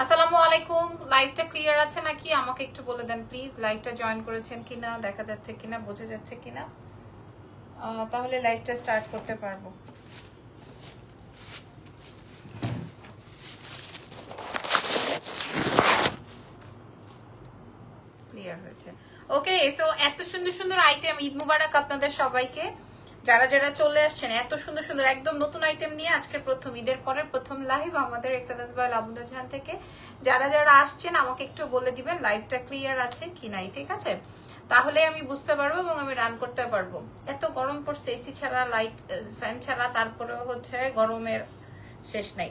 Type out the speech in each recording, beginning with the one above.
আসসালামু আলাইকুম। লাইভটা ক্লিয়ার আছে নাকি আমাকে একটু বলে দেন প্লিজ। লাইভটা জয়েন করেছেন কিনা, দেখা যাচ্ছে কিনা, বোঝা যাচ্ছে কিনা, তাহলে লাইভটা স্টার্ট করতে পারবো। ক্লিয়ার হয়েছে? ওকে, সো এত সুন্দর সুন্দর আইটেম। ঈদ মুবারক আপনাদের সবাইকে। যারা যারা চলে আসছেন এত সুন্দর সুন্দর একদম নতুন আইটেম নিয়ে, আজকের প্রথম ঈদের পরের প্রথম লাইভ আমাদের এক্সেলেন্স বাই লাবুনা জাহান থেকে। যারা যারা আসছেন আমাকে একটু বলে দিবেন লাইভটা ক্লিয়ার আছে কি নাই, ঠিক আছে? তাহলে আমি বুঝতে পারবো এবং আমি রান করতে পারবো। এত গরম পড়ছে, এসি ছাড়া, লাইট ফ্যান ছাড়া, তারপরেও হচ্ছে গরমের শেষ নাই।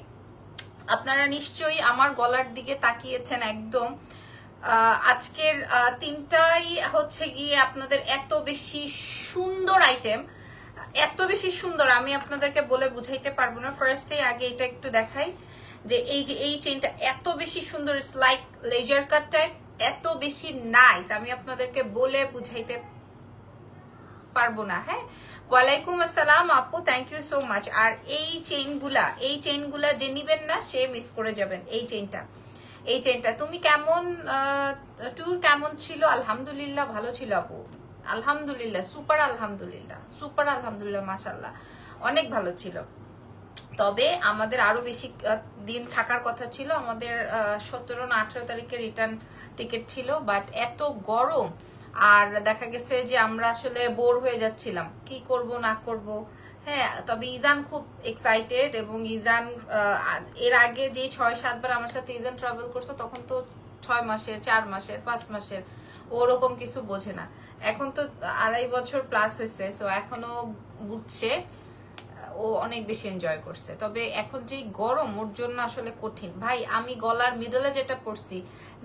আপনারা নিশ্চয়ই আমার গলার দিকে তাকিয়েছেন একদম। আজকের তিনটাই হচ্ছে গিয়ে আপনাদের এত বেশি সুন্দর আইটেম, এত বেশি সুন্দর আমি আপনাদেরকে বলে বুঝাইতে পারবো না। ফার্স্টে আগে এটা একটু দেখাই যে এই চেইনটা এত বেশি সুন্দর, it's like laser cut type, এত বেশি নাইস, আমি আপনাদেরকে বলে বুঝাইতে পারবো না। হ্যাঁ, ওয়ালাইকুম আসসালাম আপু, থ্যাংক ইউ সো মাচ। আর এই চেইনগুলা যে নিবেন না সে মিস করে যাবেন। এই চেইনটা তুমি কেমন, ট্যুর কেমন ছিল? আলহামদুলিল্লাহ ভালো ছিল আপু, আলহামদুলিল্লাহ, সুপার আলহামদুলিল্লাহ, মাশাআল্লাহ অনেক ভালো ছিল। তবে আমাদের আরো বেশি দিন থাকার কথা ছিল, আমাদের 17 না 18 তারিখে রিটার্ন টিকিট ছিল, বাট এত গরম আর দেখা গেছে যে আমরা আসলে বোর হয়ে যাচ্ছিলাম কি করব না করব। হ্যাঁ, তবে ইজান খুব এক্সাইটেড, এবং ইজান এর আগে যে 6-7 বার আমার সাথে ইজান ট্রাভেল করছে তখন তো 6 মাসের, 4 মাসের, 5 মাসের, ওরকম কিছু বোঝে না। এখন তো 2.5 বছর প্লাস হয়েছে, সো এখনো বুঝছে, ও অনেক বেশি এনজয় করছে। তবে এখন যে গরম ওর জন্য আসলে কঠিন। ভাই আমি গলার মিডলে যেটা পড়ছি,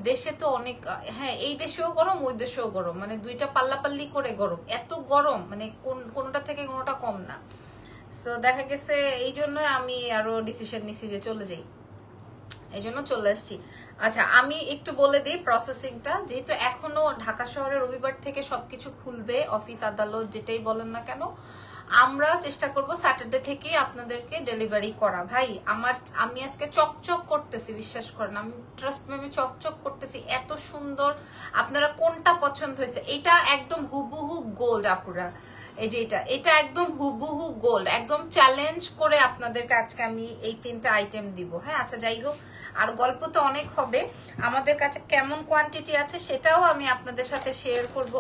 দেশে তো অনেক, হ্যাঁ এই দেশেও গরম ওই দেশেও গরম, মানে দুইটা পাল্লাপাল্লি করে গরম, এত গরম মানে কোনটা থেকে কোনটা কম না। সো দেখা গেছে এই জন্য আমি আরো ডিসিশন নিছি যে চলে যাই, এই জন্য চলে আসছি। আচ্ছা আমি একটু বলে দিই প্রসেসিংটা, যেহেতু এখনো ঢাকা শহরে রবিবার থেকে সবকিছু খুলবে, অফিস আদালত যেটাই বলেন না কেন, আমরা চেষ্টা করব স্যাটারডে থেকে আপনাদেরকে ডেলিভারি করা। ভাই আমি আজকে চকচক করতেছি, বিশ্বাস করেন, আমি ট্রাস্ট মি, আমি চকচক করতেছি, এত সুন্দর। আপনারা কোনটা পছন্দ হয়েছে? এটা একদম হুবহু গোল্ড আপুরা, এই যে এটা একদম হুবহু গোল্ড, একদম চ্যালেঞ্জ করে আপনাদেরকে আজকে আমি এই 3টা আইটেম দিব। হ্যাঁ, আচ্ছা যাই হোক, আর গল্প তো অনেক হবে, আমাদের কাছে কেমন কোয়ান্টিটি আছে সেটাও আমি আপনাদের সাথে শেয়ার করব,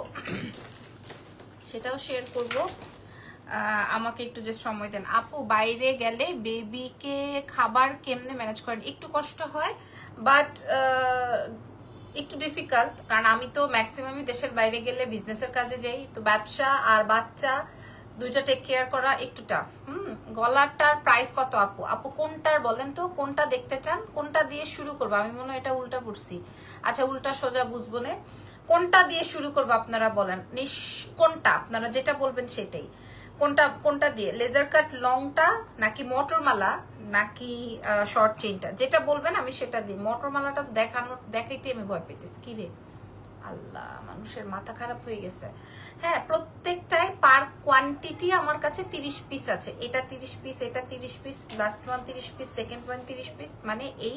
আমাকে একটু যে সময় দেন। আপু বাইরে গেলে বেবিকে খাবার কেমনে ম্যানেজ করেন? একটু কষ্ট হয়, বাট একটু ডিফিকাল্ট, কারণ আমি তো ম্যাক্সিমামই দেশের বাইরে গেলে বিজনেসের কাজে যাই, তো ব্যবসা আর বাচ্চা দুইটা টেক কেয়ার করা একটু টাফ। গলারটার প্রাইস কত আপু কোনটার বলেন তো, কোনটা দেখতে চান, কোনটা দিয়ে শুরু করবো? আমি মনে হয় এটা উল্টা পড়ছি। আচ্ছা উল্টা সোজা বুঝবো না, কোনটা দিয়ে শুরু করবো আপনারা বলেন, কোনটা আপনারা যেটা বলবেন সেটাই। কোনটা দিয়ে, লেজার কাট লংটা নাকি মটরমালা নাকি শর্ট চেইনটা, যেটা বলবেন আমি সেটা দিই। মটরমালাটা তো দেখাইতে আমি ভয় পেতেছি। কি রে আল্লাহ, মানুষের মাথা খারাপ হয়ে গেছে। হ্যাঁ, প্রত্যেকটাই পার কোয়ান্টিটি আমার কাছে 30 পিস আছে। এটা 30 পিস, এটা 30 piece, last one 30 piece, second one 30 piece, মানে এই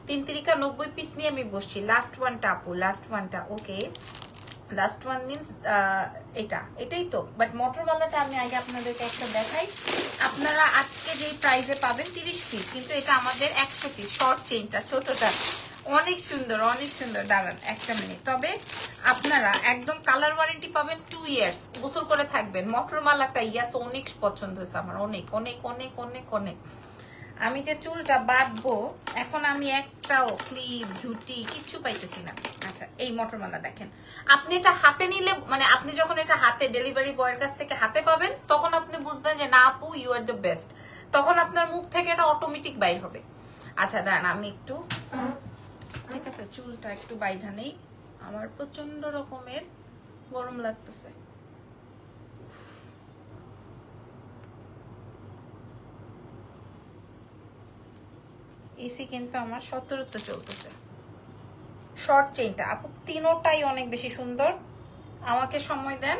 3 তিরিকা 90 পিস নিয়ে আমি বসছি। লাস্ট ওয়ানটা আপু, লাস্ট ওয়ানটা, ওকে লাস্ট ওয়ান মিনস এটাই তো। বাট মটরওয়ালাটা আমি আগে আপনাদেরকে একটা দেখাই। আপনারা আজকে যেই প্রাইসে পাবেন 30 পিস, কিন্তু এটা আমাদের 100 পিস। শর্ট চেইনটা ছোটটা অনেক সুন্দর, অনেক সুন্দর। দাঁড়ান একটা মিনিট। তবে আপনারা একদম কালার ওয়ারেন্টি পাবেন 2 ইয়ার্স, গোসল করে থাকবেন। মটরমালাটা ইয়াস অনেক পছন্দ হয়েছে আমার, অনেক অনেক অনেক অনেক অনেক। আমি যে চুলটা বাঁধবো এখন, আমি একটাও ক্লিপ ঝুটি কিচ্ছু পাইতেছি না। আচ্ছা এই মটরমালা দেখেন, আপনি এটা হাতে নিলে, মানে আপনি যখন এটা হাতে ডেলিভারি বয়ের কাছ থেকে হাতে পাবেন তখন আপনি বুঝবেন যে না আপু ইউ আর দ্য বেস্ট, তখন আপনার মুখ থেকে এটা অটোমেটিক বাইর হবে। আচ্ছা দাঁড়ান আমি একটু, ঠিক আছে চুলটা একটু বাইধা নেই, আমার প্রচন্ড রকমের গরম লাগতেছে। এসি কিন্তু আমার 17 চলতেছে। শর্ট চেইনটা আপু তিনোটাই অনেক বেশি সুন্দর, আমাকে সময় দেন,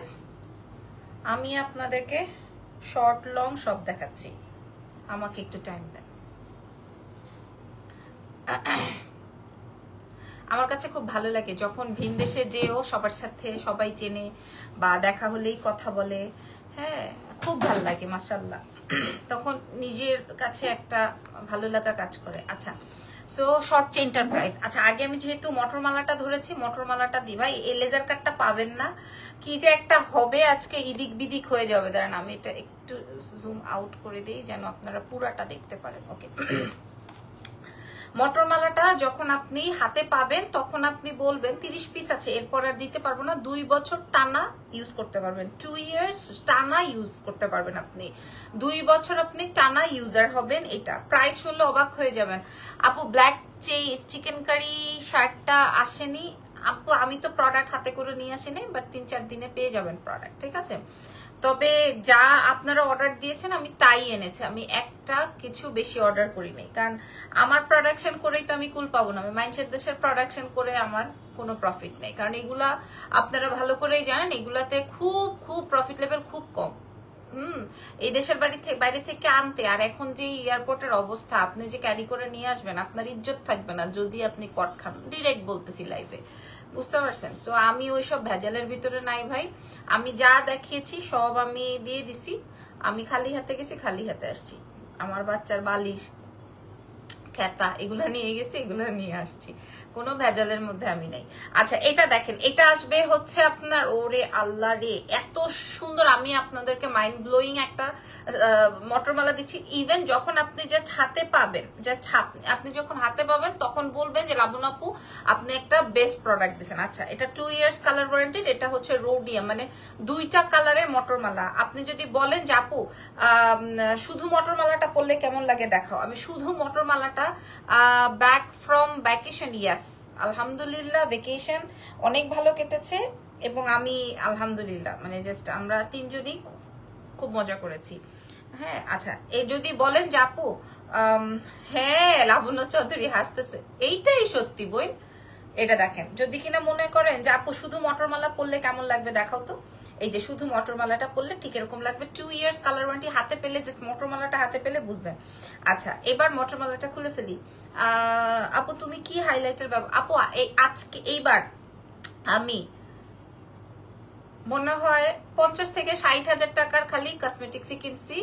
আমি আপনাদেরকে শর্ট লং সব দেখাচ্ছি, আমাকে একটু টাইম দেন। আমার কাছে খুব ভালো লাগে যখন ভিন দেশে যেও সবার সাথে সবাই চেনে বা দেখা হলেই কথা বলে, হ্যাঁ খুব ভালো লাগে মাশাআল্লাহ। তখন নিজের কাছে একটা ভালো লাগা কাজ করে। আচ্ছা সো শর্ট চেইনটার প্রাইস, আচ্ছা আগে আমি যেহেতু মটরমালাটা ধরেছি, মটরমালাটা দিই ভাই, এই লেজার কাটটা পাবেন না, কি যে একটা হবে আজকে, ইদিক বিদিক হয়ে যাবে। দাঁড়ান আমি এটা একটু জুম আউট করে দিই যেন আপনারা পুরাটা দেখতে পারেন। ওকে, মটরমালাটা যখন আপনি হাতে পাবেন তখন আপনি বলবেন 30 পিস আছে, এরপর আর দিতে পারবো না, 2 বছর টানা ইউজ করতে পারবেন, 2 ইয়ার্স টানা ইউজ করতে পারবেন আপনি, 2 বছর আপনি টানা ইউজার হবেন। এটা প্রাইস শুনলে অবাক হয়ে যাবেন। আপু ব্ল্যাক চিকেন কারি শার্টটা আসেনি আপু, আমি তো প্রোডাক্ট হাতে করে নিয়ে আসিনি, বাট 3-4 দিনে পেয়ে যাবেন প্রোডাক্ট, ঠিক আছে। তবে যা আপনারা অর্ডার দিয়েছেন আমি তাই এনেছি, আমি একটা কিছু বেশি অর্ডার করি নাই, কারণ আমার প্রোডাকশন করেই তো আমি কুল পাবো না, আমি মাইন্ডসেট দেশের প্রোডাকশন করে আমার কোনো প্রফিট নেই, কারণ এগুলা আপনারা ভালো করেই জানেন এগুলাতে খুব খুব প্রফিট লেভেল খুব কম। এই দেশের বাইরে থেকে আনতে, আর এখন যে এয়ারপোর্টের অবস্থা, আপনি যে ক্যারি করে নিয়ে আসবেন আপনার ইজ্জত থাকবে না যদি আপনি কট খান, ডিরেক্ট বলতেছি লাইভে, বুঝতে পারছেন। সো আমি ওইসব ভেজালের ভিতরে নাই ভাই, আমি যা দেখিয়েছি সব আমি দিয়ে দিছি, আমি খালি হাতে গেছি খালি হাতে আসছি, আমার বাচ্চার বালিশ খেতা এগুলা নিয়ে গেছি, এগুলা নিয়ে আসছি, কোনো ভেজালের মধ্যে আমি নাই। আচ্ছা এটা দেখেন, এটা আসবে হচ্ছে আপনার, ওরে আল্লাহ রে এত সুন্দর, আমি আপনাদেরকে মাইন্ড ব্লোয়িং একটা মটরমালা দিচ্ছি। ইভেন যখন আপনি জাস্ট হাতে পাবেন, আপনি যখন হাতে পাবেন তখন বলবেন যে লাবণ আপু আপনি একটা বেস্ট প্রোডাক্ট দিচ্ছেন। আচ্ছা এটা 2 ইয়ার্স কালার ওয়ারেন্টেড, এটা হচ্ছে রোডিয়াম, মানে 2টা কালারের মটরমালা। আপনি যদি বলেন যে আপু শুধু মটরমালাটা পরলে কেমন লাগে দেখাও, আমি শুধু মটরমালাটা ব্যাক ফ্রম ভ্যাকেশন, ইয়াস আলহামদুলিল্লাহ ভ্যাকেশন অনেক ভালো কেটেছে, এবং আমি আলহামদুলিল্লাহ মানে জাস্ট আমরা 3 জনই খুব মজা করেছি। হ্যাঁ আচ্ছা এই যদি বলেন যে আপু হ্যাঁ লাবণ্য চৌধুরী হাসতেছে, এইটাই সত্যি বই। এটা দেখেন, যদি কিনা মনে করেন যে আপু শুধু মটরমালা পরলে কেমন লাগবে দেখাও তো, এই যে শুধু মটরমালাটা পরলে ঠিক এরকম লাগবে, 2 ইয়ার্স কালার ওয়ারেন্টি, হাতে পেলে জাস্ট মটরমালাটা হাতে পেলে বুঝবেন। আচ্ছা এবার মটরমালাটা খুলে ফেলি। আপু তুমি কি হাইলাইটার আপু আজকে এইবার আমি মনে হয় 50 থেকে 60 হাজার টাকার খালি কসমেটিক্সই কিনছি,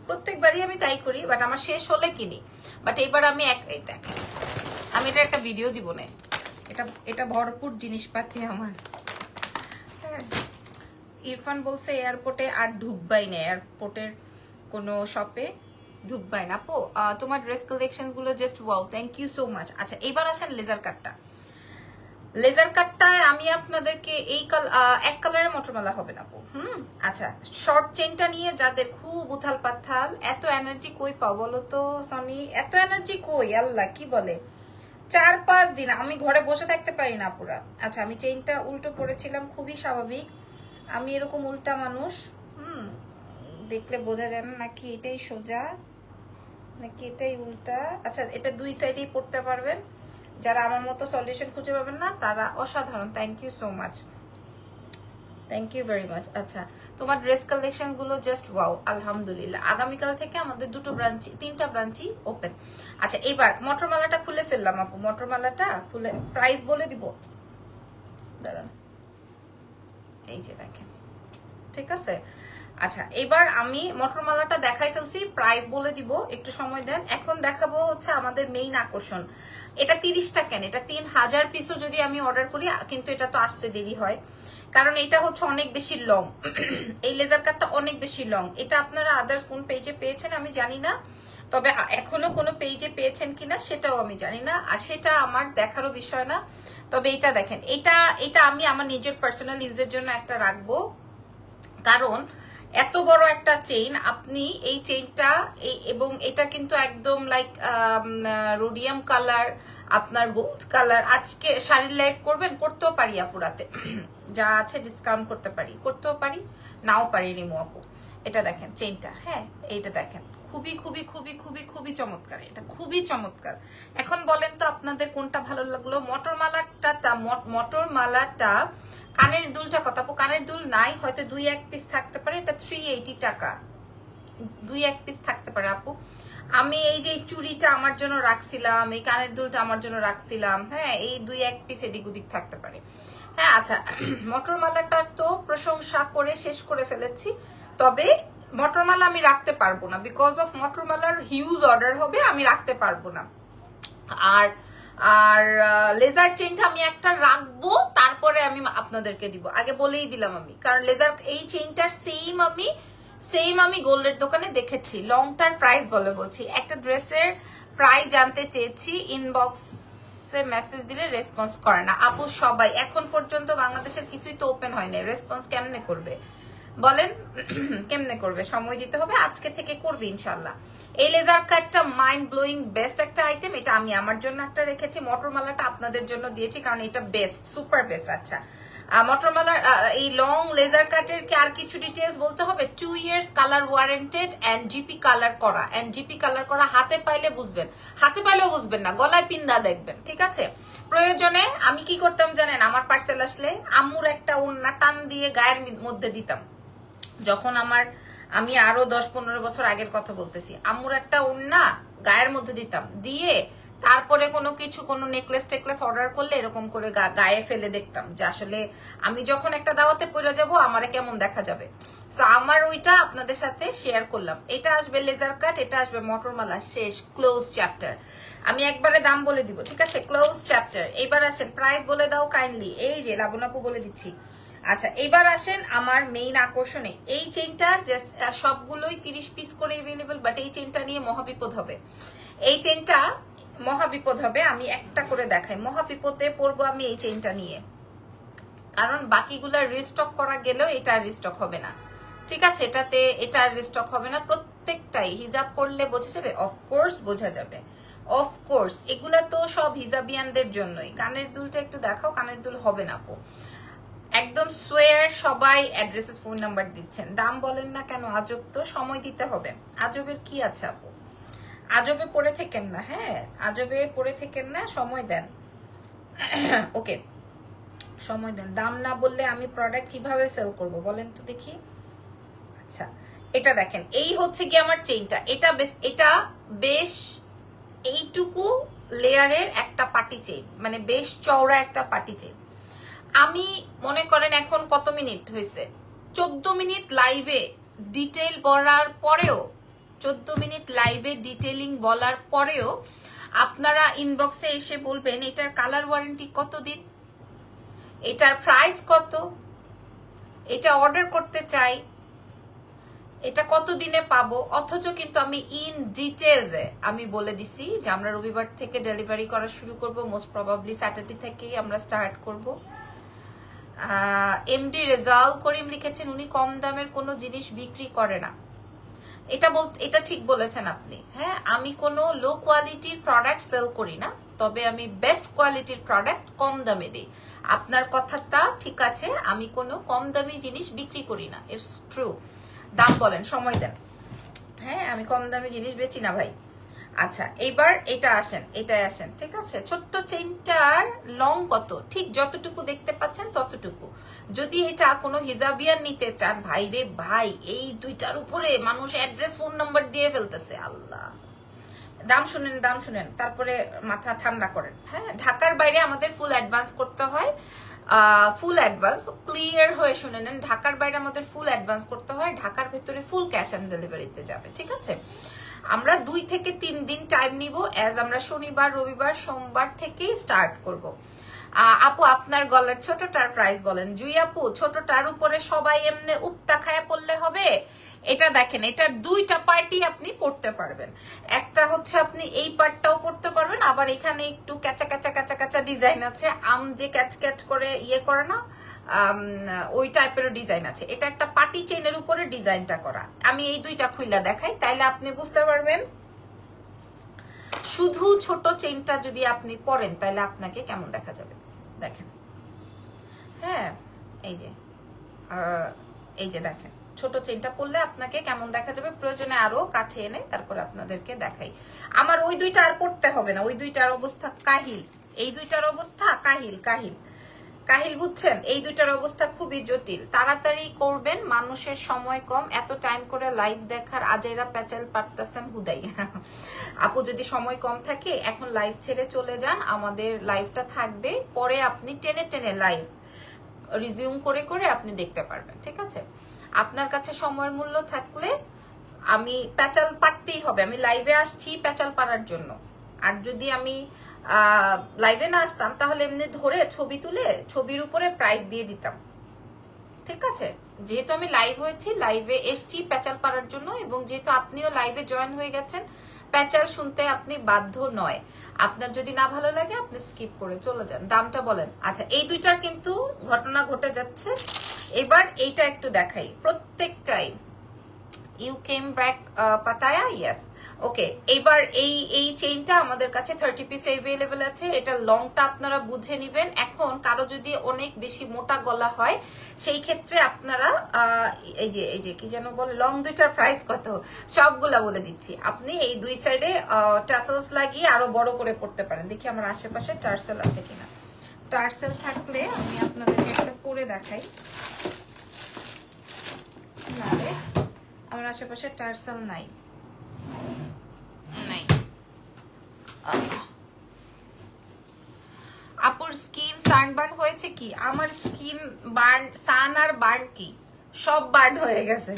প্রত্যেকবারই আমি তাই করি, বাট আমার শেষ হলে কিনি, বাট এইবার আমি দেখেন আমি এটা একটা ভিডিও দিব না, এটা ভরপুর জিনিসপাতি আমার। ইরফান বলছে এয়ারপোর্টে আর ঢুকবাই না, এয়ারপোর্টের কোনো শপে ঢুকবাই না। আপু তোমার ড্রেস কালেকশন গুলো just wow, thank you so much. আচ্ছা এবার আসেন লেজার কাটটা, লেজার কাটটায় আমি আপনাদেরকে এই এক কালারের মটরমালা হবে না আপু। আচ্ছা শর্ট চেইনটা নিয়ে যাদের খুব উথাল পাথাল, এত এনার্জি কই পাও বলো তো সনি, এত এনার্জি কই, আল্লাহ কি বলে, 4-5 দিন আমি ঘরে বসে থাকতে পারি না পুরা। আচ্ছা আমি চেইনটা উল্টো পড়েছিলাম, খুবই স্বাভাবিক, আমি এরকম উল্টা মানুষ, দেখলে বোঝা যায় না নাকি এটাই সোজা নাকি এটাই উল্টা। আচ্ছা এটা 2 সাইডেই পড়তে পারবেন, যারা আমার মতো সলিউশন খুঁজে পাবেন না তারা অসাধারণ, thank you so much, thank you very much. আচ্ছা তোমার ড্রেস কালেকশন গুলো জাস্ট ওয়াও আলহামদুলিল্লাহ। আগামীকাল থেকে আমাদের 3টা ব্রাঞ্চই ওপেন। আচ্ছা এবার মটরমালাটা খুলে ফেললাম আপু, মটরমালাটা খুলে প্রাইস বলে দিব, দাঁড়ান এই যে দেখেন, ঠিক আছে। আচ্ছা এবার আমি মটরমালাটা দেখাই ফেলছি, প্রাইস বলে দিব, একটু সময় দেন। এখন দেখাবো হচ্ছে আমাদের মেইন আকর্ষণ, এটা 30টা কেন, এটা 3000 পিসও যদি আমি অর্ডার করি কিন্তু এটা তো আসতে দেরি হয়, কারণ এটা হচ্ছে অনেক বেশি লং, এই লেজার কাটটা অনেক বেশি লং। এটা আপনারা আদার্স কোন পেজে পেয়েছেন আমি জানি না, তবে এখনো কোনো পেজে পেয়েছেন কিনা সেটাও আমি জানি না, আর সেটা আমার দেখারও বিষয় না। তবে এটা দেখেন, এটা আমি আমার নিজের পার্সোনাল ইউজের জন্য একটা রাখবো, কারণ এত বড় একটা চেইন, আপনি এই চেইনটা এবং এটা কিন্তু একদম লাইক রোডিয়াম কালার, আপনার গোল্ড কালার, আজকে শাড়ির লাইফ করবেন, করতেও পারি আপুরাতে যা আছে ডিসকাউন্ট করতেও পারি নাও পারি নিমু আপু। এটা দেখেন চেইনটা, হ্যাঁ এইটা দেখেন, খুবই খুবই খুবই খুবই খুবই চমৎকার, এটা খুবই চমৎকার। এখন বলেন তো আপনাদের কোনটা ভালো লাগলো? মটরমালাটা কানের দুলটা কত আপু? কানের দুল নাই, হয়তো 2-1 পিস থাকতে পারে, এটা 380 টাকা, 2-1 পিস থাকতে পারে আপু। আমি এই যে চুড়িটা আমার জন্য রাখছিলাম, এই কানের দুলটা আমার জন্য রাখছিলাম, হ্যাঁ এই 2-1 পিস এদিক ওদিক থাকতে পারে। হ্যাঁ আচ্ছা, মটরমালাটার তো প্রশংসা করে শেষ করে ফেলেছি, তবে মটরমালা আমি রাখতে পারবো না, বিকজ অফ মটরমালার হিউজ অর্ডার হবে, আমি রাখতে পারবো না। আর আর লেজার চেইনটা আমি একটা রাখবো, তারপরে আমি আপনাদেরকে দিব, আগে বলেই দিলাম আমি, কারণ লেজার এই চেইনটার সেম আমি গোল্ডের দোকানে দেখেছি। লংটার প্রাইস বলছি, একটা ড্রেসের প্রাইস জানতে চেয়েছি, ইনবক্সে মেসেজ দিলে রেসপন্স করে না। আপু সবাই এখন পর্যন্ত বাংলাদেশের কিছুই তো ওপেন হয় না, রেসপন্স কেমনে করবে বলেন? কেমনে করবে? সময় দিতে হবে, আজকে থেকে করবে ইনশাল্লাহ। এই লেজার কাটটা মাইন্ড ব্লোয়িং বেস্ট একটা আইটেম, এটা আমি আমার জন্য একটা রেখেছি, মটরমালাটা আপনাদের জন্য দিয়েছি কারণ এটা বেস্ট, সুপার বেস্ট। আচ্ছা, মটরমালার এই লং লেজার কাটের কি আর কিছু ডিটেলস বলতে হবে? 2 years colour warranted and GP colour করা, হাতে পাইলে বুঝবেন, হাতে পাইলেও বুঝবেন না, গলায় পিন্দা দেখবেন, ঠিক আছে? প্রয়োজনে আমি কি করতাম জানেন, আমার পার্সেল আসলে আম্মুর একটা ওড়না টান দিয়ে গায়ের মধ্যে দিতাম, যখন আমি আরো 10-15 বছর আগের কথা বলতেছি, আম্মুর একটা ওড়না গায়ের মধ্যে দিতাম, দিয়ে তারপরে কোনো নেকলেস টেকলেস অর্ডার করলে এরকম করে গায়ে ফেলে দেখতাম যে আসলে আমি যখন একটা দাওয়াতে পড়ে যাব আমারে কেমন দেখা যাবে। সো আমার ওইটা আপনাদের সাথে শেয়ার করলাম। এটা আসবে লেজার কাট, এটা আসবে মটরমালা, শেষ, ক্লোজ চ্যাপ্টার। আমি একবারে দাম বলে দিব, ঠিক আছে? Close chapter. এইবার আসেন প্রাইস বলে দাও কাইন্ডলি, এই যে লাবণাপু বলে দিচ্ছি। আচ্ছা, এবার আসেন আমার মেইন আকর্ষণে, এই চেইনটা জাস্ট সবগুলোই 30 পিস করে अवेलेबल, বাট এই চেইনটা নিয়ে মহাবিপদ হবে, এই চেইনটা মহাবিপদ হবে। আমি একটা করে দেখাই, মহাবিপদে পড়বো আমি এই চেইনটা নিয়ে, কারণ বাকিগুলা রিস্টক করা গেলেও এটা রিস্টক হবে না, ঠিক আছে? এটা রিস্টক হবে না, প্রত্যেকটাই হিজাব করলে বোঝা যাবে, অফকোর্স বোঝা যাবে, অফকোর্স। এগুলা তো সব হিজাবিয়ানদের জন্যই। কানের দুলটা একটু দেখাও, কানের দুল হবে না আপু, একদম সোয়ার। সবাই অ্যাড্রেসেস ফোন নাম্বার দিচ্ছেন, দাম বলেন না কেন? আজব তো, সময় দিতে হবে। আজবের কি আছে আপু? আজবে পড়ে থেকেন না, হ্যাঁ আজবে পড়ে থেকেন না, সময় দেন। ওকে, সময় দেন। দাম না বললে আমি প্রোডাক্ট কিভাবে সেল করব বলেন তো দেখি। আচ্ছা, এটা দেখেন, এই হচ্ছে কি আমার চেইনটা, এটা বেশ এইটুকু লেয়ারের একটা পাটি চেইন, মানে বেশ চওড়া একটা পাটি চেইন। আমি মনে করেন এখন কত মিনিট হয়েছে, 14 মিনিট লাইভে ডিটেইল বলার পরেও, 14 মিনিট লাইভে ডিটেইলিং বলার পরেও আপনারা ইনবক্সে এসে বলবেন এটার কালার ওয়ারেন্টি কতদিন, এটার প্রাইস কত, এটা অর্ডার করতে চাই, এটা কতদিনে পাবো, অথচ কিন্তু আমি ইন ডিটেইলসে আমি বলে দিছি যে আমরা রবিবার থেকে ডেলিভারি করা শুরু করব, মোস্ট প্রবাবলি স্যাটারডে থেকেই আমরা স্টার্ট করব। এমডি রেজাল করিম লিখেছেন উনি কম দামের কোনো জিনিস বিক্রি করে না, এটা ঠিক বলেছেন আপনি। হ্যাঁ, আমি কোনো লো কোয়ালিটির প্রোডাক্ট সেল করি না, তবে আমি বেস্ট কোয়ালিটির প্রোডাক্ট কম দামে দিই। আপনার কথাটা ঠিক আছে, আমি কোনো কম দামি জিনিস বিক্রি করি না, ইটস ট্রু। দাম বলেন, সময় দেন। হ্যাঁ, আমি কম দামি জিনিস বেচি না ভাই। আচ্ছা, এইবার এটাই আসেন, ঠিক আছে? ছোট্ট চেইনটার লং কত, ঠিক যতটুকু দেখতে পাচ্ছেন ততটুকু। যদি এটা কোনো হিজাবিয়ান নিতে চান, ভাই রে ভাই, এই দুইটার উপরে মানুষ অ্যাড্রেস ফোন নাম্বার দিয়ে ফেলতেছে, আল্লাহ। দাম শুনেন, তারপরে মাথা ঠান্ডা করেন। হ্যাঁ, ঢাকার বাইরে আমাদের ফুল অ্যাডভান্স করতে হয়, ফুল অ্যাডভান্স, ক্লিয়ার হয়ে শুনে নেন। ঢাকার বাইরে আমাদের ফুল অ্যাডভান্স করতে হয়, ঢাকার ভেতরে ফুল ক্যাশ অন ডেলিভারিতে যাবে, ঠিক আছে? আমরা 2 থেকে 3 দিন টাইম নিব, অ্যাজ আমরা শনিবার রবিবার সোমবার থেকেই স্টার্ট করব। আপু আপনার গলার ছোটটার প্রাইস বলেন। জুই আপু, ছোটটার উপরে সবাই এমনি উপতা খায়া পড়লে হবে? এটা দেখেন, এটা 2টা পার্টি আপনি পড়তে পারবেন। একটা হচ্ছে আপনি এই পার্টটাও পড়তে পারবেন, আবার এখানে একটু ক্যাচা ক্যাচা ক্যাচা ক্যাচা ডিজাইন আছে, আম যে ক্যাচ ক্যাচ করে ইয়ে করে না, ওই টাইপের ডিজাইন আছে। এটা একটা পার্টি চেইনের উপরে ডিজাইনটা করা। আমি এই 2টা খুইলা দেখাই, তাইলে আপনি বুঝতে পারবেন। শুধু ছোট চেইনটা যদি আপনি পরেন তাহলে আপনাকে কেমন দেখা যাবে, দেখেন। হ্যাঁ, এই যে দেখেন, ছোট চেইনটা পরলে আপনাকে কেমন দেখা যাবে। প্রয়োজনে আরো কাছে এনে তারপর আপনাদেরকে দেখাই। আমার ওই 2টা আর পড়তে হবে না, ওই 2টার অবস্থা কাহিল, এই 2টার অবস্থা কাহিল। কাহিল বুঝছেন? এই দুইটার অবস্থা খুবই জটিল। তাড়াতাড়ি করবেন, মানুষের সময় কম, এত টাইম করে লাইভ দেখার আজেরা প্যাচাল পারতেছেন হুদাই। আপু যদি সময় কম থাকে এখন লাইভ ছেড়ে চলে যান, আমাদের লাইভটা থাকবে, পরে আপনি টেনে টেনে লাইভ রিজিউম করে করে আপনি দেখতে পারবেন, ঠিক আছে? আপনার কাছে সময়ের মূল্য থাকলে আমি প্যাচাল পারতেই হবে, আমি লাইভে আসছি প্যাচাল পারার জন্য। আর যদি আমি লাইভে না আসতাম তাহলে এমনি ধরে ছবি তুলে ছবির উপরে প্রাইস দিয়ে দিতাম, ঠিক আছে? যেহেতু আমি লাইভ হয়েছি, লাইভে এসছি প্যাচাল পারার জন্য, এবং যেহেতু আপনিও লাইভে জয়েন হয়ে গেছেন, প্যাচাল শুনতে আপনি বাধ্য নয়। আপনার যদি না ভালো লাগে আপনি স্কিপ করে চলে যান। দামটা বলেন। আচ্ছা, এই দুইটার কিন্তু ঘটনা ঘটে যাচ্ছে। এবার এইটা একটু দেখাই। প্রত্যেকটাই you came back Pattaya, yes, okay. এবার এই চেইনটা আমাদের কাছে 30 পিস অ্যাভেলেবল আছে। এটা লংটা আপনারা বুঝে নেবেন। এখন কারো যদি অনেক বেশি মোটা গলা হয় সেই ক্ষেত্রে আপনারা এই যে কি যেন বলে, লং দুইটার প্রাইস কত সবগুলা বলে দিচ্ছি। আপনি এই দুই সাইডে টাসেলস লাগিয়ে আরো বড় করে পড়তে পারেন। দেখি আমার আশেপাশে টার্সেল আছে কিনা। টার্সেল থাকলে আমি আপনাদেরকে একটা পরে দেখাই। না রে, আমার আশেপাশে টার্সেল নাই। আপুর স্কিন সানবার্ন হয়েছে কি? আমার স্কিন বার্ন, সান আর বার্ন কি সব বার্ন হয়ে গেছে।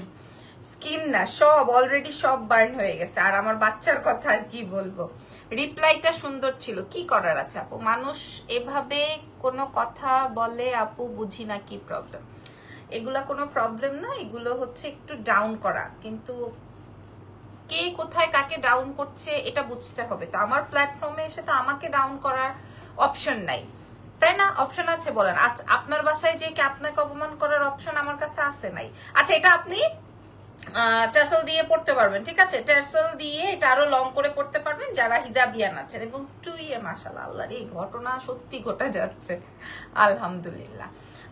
স্কিন না, সব অলরেডি সব বার্ন হয়ে গেছে। আর আমার বাচ্চার কথা আর কি বলবো। রিপ্লাইটা সুন্দর ছিল, কি করার আছে আপু? মানুষ এভাবে কোনো কথা বলে আপু, বুঝি না কি প্রবলেম। এগুলা কোনো প্রবলেম না, এগুলো হচ্ছে একটু ডাউন করা, কিন্তু কে কোথায় কাকে ডাউন করছে এটা বুঝতে হবে। তো আমার প্ল্যাটফর্মে এসে তো আমাকে ডাউন করার অপশন নাই, তাই না? অপশন আছে বলেন। আচ্ছা, আপনার বাসায় যে আপনাকে অপমান করার অপশন আমার কাছে আছে নাই। আচ্ছা, এটা আপনি টাসেল দিয়ে পড়তে পারবেন, ঠিক আছে? টাসেল দিয়ে এটা আরো লং করে পড়তে পারবেন যারা হিজাবিয়ান আছেন। এবং টুইয়ে মাশাআল্লাহ, আল্লাহর এই ঘটনা সত্যি ঘটে যাচ্ছে, আলহামদুলিল্লাহ।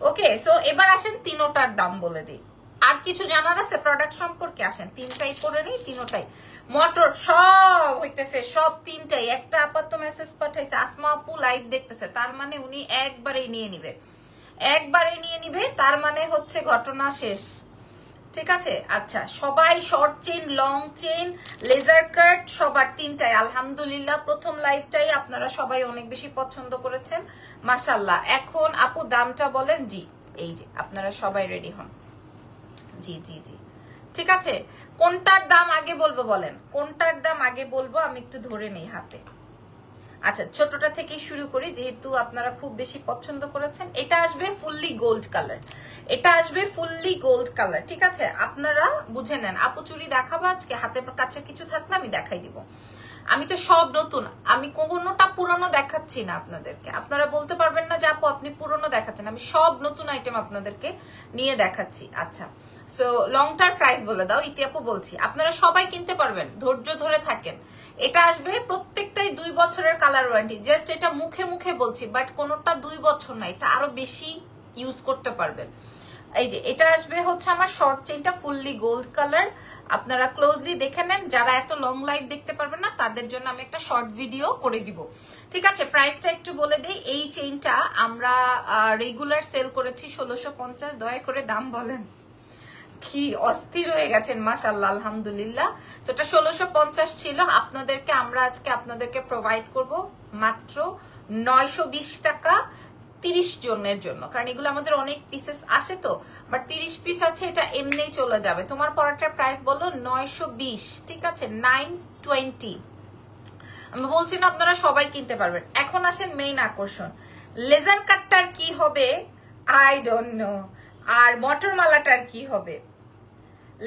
ওকে, সো এবার আসেন তিনোটার দাম বলে দিই। আর কিছু জানার আছে প্রোডাক্ট সম্পর্কে? আসেন তিনটাই পরে নেই, তিনোটাই মোটর সব হইতেছে, সব তিনটাই। একটা আপাতত মেসেজ পাঠাইছে, আসমা আপু লাইভ দেখতেছে, তার মানে উনি একবারেই নিয়ে নিবে, একবারেই নিয়ে নিবে, তার মানে হচ্ছে ঘটনা শেষ, ঠিক আছে? আচ্ছা, সবাই short chain, long chain, laser cut সবার তিনটাই আলহামদুলিল্লাহ। প্রথম লাইভটাই আপনারা সবাই অনেক বেশি পছন্দ করেছেন, মাশাআল্লাহ। এখন আপু দামটা বলেন। জি, এই যে আপনারা সবাই রেডি হন। জি জি জি, ঠিক আছে। কোনটার দাম আগে বলবো বলেন? কোনটার দাম আগে বলবো? আমি একটু ধরে নেই হাতে। আচ্ছা, ছোটটা থেকে শুরু করি, যেহেতু আপনারা খুব বেশি পছন্দ করেছেন। এটা আসবে ফুললি গোল্ড কালার, এটা আসবে ফুললি গোল্ড কালার, ঠিক আছে? আপনারা বুঝে নেন। আপু চুড়ি দেখাবো আজকে, হাতের কাছে কিছু থাকলে আমি দেখাই দিব। আমি তো সব নতুন, আমি কোনোটা পুরনো দেখাচ্ছি না আপনাদেরকে। আপনারা বলতে পারবেন না যে আপু আপনি পুরনো দেখাচ্ছেন, আমি সব নতুন আইটেম আপনাদেরকে নিয়ে দেখাচ্ছি। আচ্ছা, সো লংটার প্রাইস বলে দাও। ইতি আপু বলছি, আপনারা সবাই কিনতে পারবেন, ধৈর্য ধরে থাকেন। এটা আসবে প্রত্যেকটাই 2 বছরের কালার ওয়ারেন্টি। জাস্ট এটা মুখে মুখে বলছি, বাট কোনোটা 2 বছর না, এটা আরো বেশি ইউজ করতে পারবেন। এই যে এটা আসবে হচ্ছে আমার শর্ট চেইনটা ফুললি গোল্ড কালার। আপনারা ক্লোজলি দেখে নেন, যারা এত লং লাইভ দেখতে পারবেন না তাদের জন্য আমি একটা শর্ট ভিডিও করে দিব, ঠিক আছে? প্রাইসটা একটু বলে দেই। এই চেইনটা আমরা রেগুলার সেল করেছি 1650। দয়া করে দাম বলেন। কি অস্থির হয়ে গেছেন, মাশাআল্লাহ, আলহামদুলিল্লাহ। সেটা 1650 ছিল, আপনাদেরকে আমরা আজকে আপনাদেরকে প্রোভাইড করব মাত্র 920 টাকা 30 জনের জন্য। কারণ এগুলো আমাদের অনেক পিসেস আসে তো, বাট 30 পিস আছে, এটা এমনিই চলে যাবে। তোমার পরাটার প্রাইস বলো 920, ঠিক আছে? 920 আমি বলছি না, আপনারা সবাই কিনতে পারবেন। এখন আসেন মেইন আকর্ষণ, লেজার কাটটার কি হবে আই ডোন্ট নো, আর মটর মালাটার কি হবে।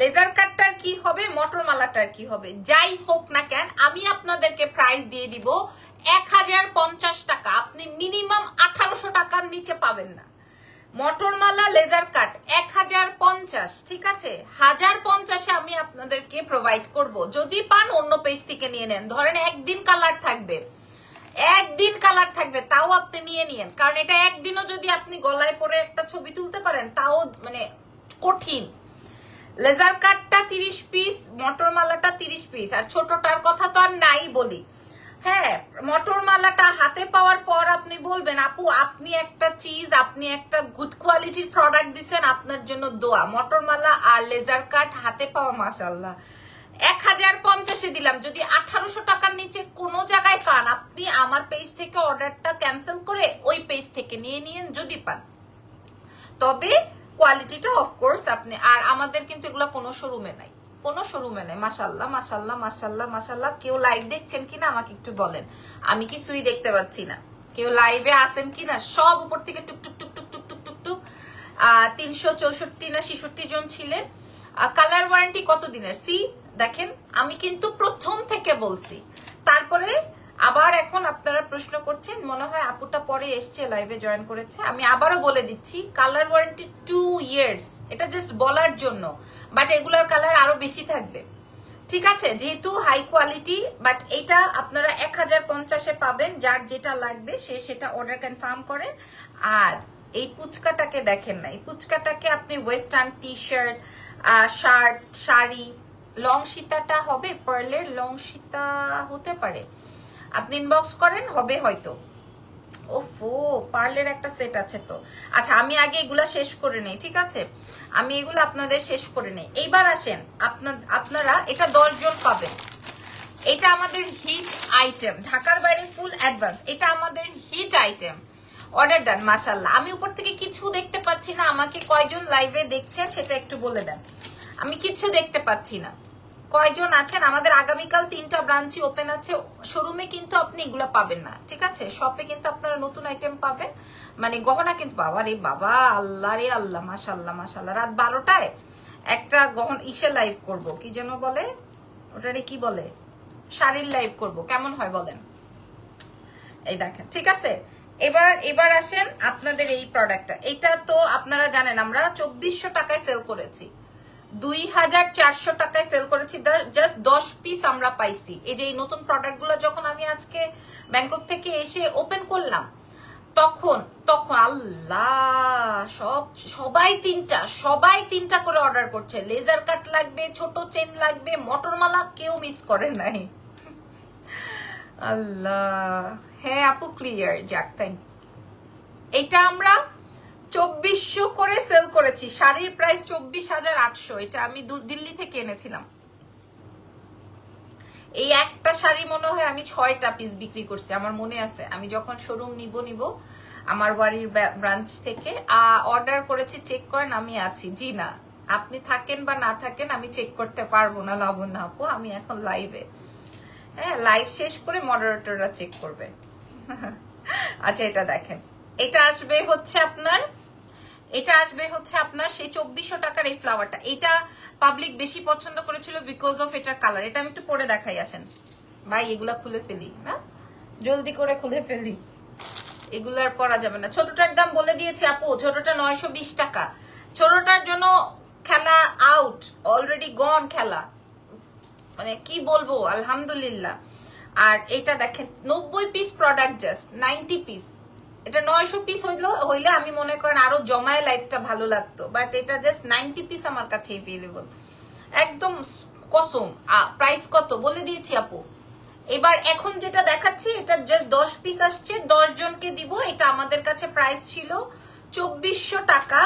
লেজার কাটটার কি হবে, মটর মালাটার কি হবে, যাই হোক না কেন আমি আপনাদেরকে প্রাইস দিয়ে দিব 1050 টাকা। আপনি মিনিমাম 1800 টাকার নিচে পাবেন না। মটর মালা লেজার কাট 1050, ঠিক আছে? 1050-এ আমি আপনাদেরকে প্রোভাইড করব। যদি পান অন্য পেজ থেকে নিয়ে নেন। ধরেন একদিন কালার থাকবে, একদিন কালার থাকবে, তাও আপনি নিয়ে নিয়েন। কারণ এটা একদিনও যদি আপনি গলায় পরে একটা ছবি তুলতে পারেন তাও মানে কঠিন। লেজার কাটটা 30 পিস, মটর মালাটা 30 পিস, আর ছোটটার কথা তো আর নাই বলি। হ্যাঁ, মটর মালাটা হাতে পাওয়ার পর আপনি বলবেন আপু আপনি একটা চিজ, আপনি একটা গুড কোয়ালিটির প্রোডাক্ট দিচ্ছেন, আপনার জন্য দোয়া। মটর মালা আর লেজার কাট হাতে পাওয়া মাশাআল্লাহ 1050 দিলাম। যদি 1800 টাকার নিচে কোনো জায়গায় পান, আপনি আমার পেজ থেকে অর্ডারটা ক্যান্সেল করে ওই পেজ থেকে নিয়ে নিয়েন যদি পান। তবে কোয়ালিটিটা অফকোর্স আপনি, আর আমাদের কিন্তু এগুলো কোনো শোরুমে নাই, কোনো শোরুমে নাই। মাশাআল্লাহ মাশাআল্লাহ মাশাআল্লাহ মাশাআল্লাহ। কেউ লাইভ দেখছেন কিনা আমাকে একটু বলেন, আমি কিছুই দেখতে পাচ্ছি না। কেউ লাইভে আসেন কিনা? সব উপর থেকে টুক টুক টুক টুক টুক টুক টুক টুক। 364 না 66 জন ছিলেন। কালার ওয়ারেন্টি কত দিনের? সি দেখেন, আমি কিন্তু প্রথম থেকে বলছি, তারপরে আবার এখন আপনারা প্রশ্ন করছেন, মনে হয় আপুটা পরে এসছে, লাইভে জয়েন করেছে। আমি আবারও বলে দিচ্ছি, কালার ওয়ারেন্টি 2 ইয়ার্স, এটা জাস্ট বলার জন্য, বাট এগুলার কালার আরো বেশি থাকবে, ঠিক আছে, যেহেতু হাই কোয়ালিটি। বাট এটা আপনারা 1050-এ পাবেন। যার যেটা লাগবে সে সেটা অর্ডার কনফার্ম করেন। আর এই পুচকাটাকে দেখেন না, এই পুচকাটাকে আপনি western T shirt, shirt, sari, long সীতাটা হবে, পার্লের লং সীতা হতে পারে, আপনি ইনবক্স করেন, হবে হয়তো। ওফো, পার্লের একটা সেট আছে তো। আচ্ছা, আমি আগে এগুলা শেষ করে নেই, ঠিক আছে, আমি এগুলো আপনাদের শেষ করে নেই। এইবার আসেন, আপনারা এটা 10 জন পাবেন। এটা আমাদের হিট আইটেম, ঢাকার বাইরে ফুল অ্যাডভান্স, এটা আমাদের হিট আইটেম। অর্ডার ডান, মাশাআল্লাহ। আমি উপর থেকে কিছু দেখতে পাচ্ছি না, আমাকে কয়জন লাইভে দেখছেন সেটা একটু বলে দেন। আমি কিছু দেখতে পাচ্ছি না, কয়জন আছেন? আমাদের আগামীকাল 3টা ব্রাঞ্চই ওপেন আছে। শোরুমে কিন্তু আপনি এগুলা পাবেন না, ঠিক আছে, শপে কিন্তু আপনারা নতুন আইটেম পাবেন, মানে গহনা কিন্তু পাওয়া। রে বাবা, আল্লাহ রে আল্লাহ, মাশাআল্লাহ মাশাআল্লাহ। রাত 12টায় একটা ইসে লাইভ করব, কি যেন বলে ওটারে, কি বলে, শাড়ির লাইভ করব, কেমন হয় বলেন? এই দেখেন, ঠিক আছে। এবার আসেন আপনাদের এই প্রোডাক্টটা। এটা তো আপনারা জানেন আমরা 2400 টাকায় সেল করেছি, 2400 টাকায় সেল করেছি, জাস্ট 10 পিস আমরা পাইছি। এই যে এই নতুন প্রোডাক্ট গুলো যখন আমি আজকে ব্যাংকক থেকে এসে ওপেন করলাম, তখন আল্লাহ, সবাই তিনটা করে অর্ডার করছে। লেজার কাট লাগবে, ছোট চেন লাগবে, মটরমালা, কেউ মিস করে নাই। আল্লাহ, হ্যাঁ আপু ক্লিয়ার, যাক থ্যাংক। এটা আমরা 2400 করে সেল করেছি, শাড়ির প্রাইস 24,800। এটা আমি দিল্লি থেকে এনেছিলাম। এই একটা শাড়ি মনে হয় আমি 6টা পিস বিক্রি করছি, আমার মনে আছে। আমি যখন শোরুম নিব আমার বাড়ির ব্রাঞ্চ থেকে অর্ডার করেছি, চেক করেন আমি আছি। জি না, আপনি থাকেন বা না থাকেন আমি চেক করতে পারবো না লাবণ্য আপু, আমি এখন লাইভে। হ্যাঁ, লাইভ শেষ করে মডারেটররা চেক করবে। আচ্ছা, এটা দেখেন, এটা আসবে হচ্ছে আপনার সেই 2400 টাকার এই ফ্লাওয়ারটা। এটা পাবলিক বেশি পছন্দ করেছিল বিকজ অফ এটার কালার। এটা আমি একটু পরে দেখাই, আসেন ভাই, এগুলা খুলে ফেলি না, জলদি করে খুলে ফেলি, এগুলার পরা যাবে না। ছোটটার দাম বলে দিয়েছি আপু, ছোটটা 920 টাকা। ছোটটার জন্য খেলা আউট, অলরেডি গন খেলা, মানে কি বলবো, আলহামদুলিল্লাহ। আর এটা দেখেন 90 পিস প্রোডাক্ট, জাস্ট 90 পিস। এটা 900 পিস হইলে আমি মনে করেন আরো জমায় লাইফটা ভালো লাগতো, বাট এটা জাস্ট 90 পিস আমার কাছে এভেলেবল, একদম কসম। প্রাইস কত বলে দিয়েছি আপু। এবার এখন যেটা দেখাচ্ছি, এটা জাস্ট 10 পিস আসছে, 10 জনকে দিব। এটা আমাদের কাছে প্রাইস ছিল 2400 টাকা।